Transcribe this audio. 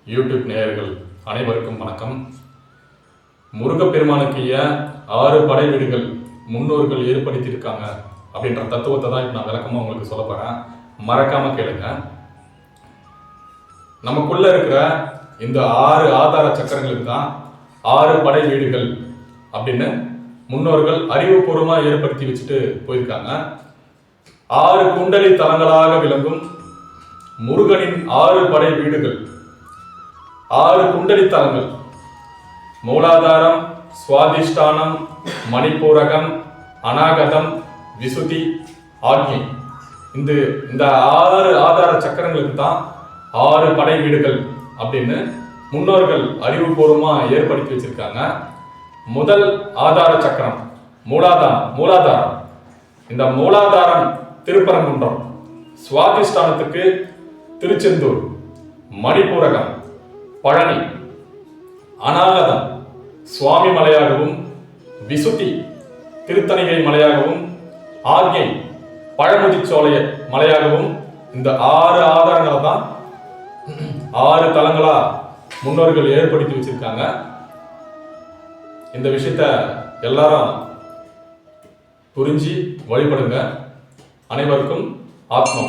YouTube நேயர்கள் அனைவருக்கும் வணக்கம். முருகப்பெருமானுக்கு 6 படை வீடுகள் முன்னோர்கள் ஏற்படுத்தியிருக்காங்க அப்படின்ற தத்துவத்தை தான் இப்போ நான் விளக்கமாக உங்களுக்கு சொல்ல போகிறேன். மறக்காம கேளுங்க. நமக்குள்ள இருக்கிற இந்த 6 ஆதார சக்கரங்களுக்கு தான் 6 படை வீடுகள் அப்படின்னு முன்னோர்கள் அறிவுபூர்வமாக ஏற்படுத்தி வச்சுட்டு போயிருக்காங்க. 6 குண்டலி தலங்களாக விளங்கும் முருகனின் 6 படை வீடுகள், 6 குண்டலி தலங்கள்: மூலாதாரம், சுவாதிஷ்டானம், மணிப்பூரகம், அநாகதம், விசுதி, ஆக்ஞை. இந்த 6 ஆதார சக்கரங்களுக்கு தான் 6 படை வீடுகள் அப்படின்னு முன்னோர்கள் அறிவுபூர்வமா ஏற்படுத்தி வச்சிருக்காங்க. முதல் ஆதார சக்கரம் மூலாதாரம். இந்த மூலாதாரம் திருப்பரங்குன்றம், சுவாதிஷ்டானத்துக்கு திருச்செந்தூர், மணிப்பூரகம் பழனி, அநாகதம் சுவாமி மலையாகவும், விசுத்தி திருத்தணிகை மலையாகவும், ஆக்ஞை பழமுதிச்சோலை மலையாகவும் இந்த 6 ஆதாரங்களை தான் 6 தலங்களா முன்னோர்கள் ஏற்படுத்தி வச்சிருக்காங்க. இந்த விஷயத்த எல்லாரும் புரிஞ்சு வழிபடுங்க. அனைவருக்கும் ஆத்மா.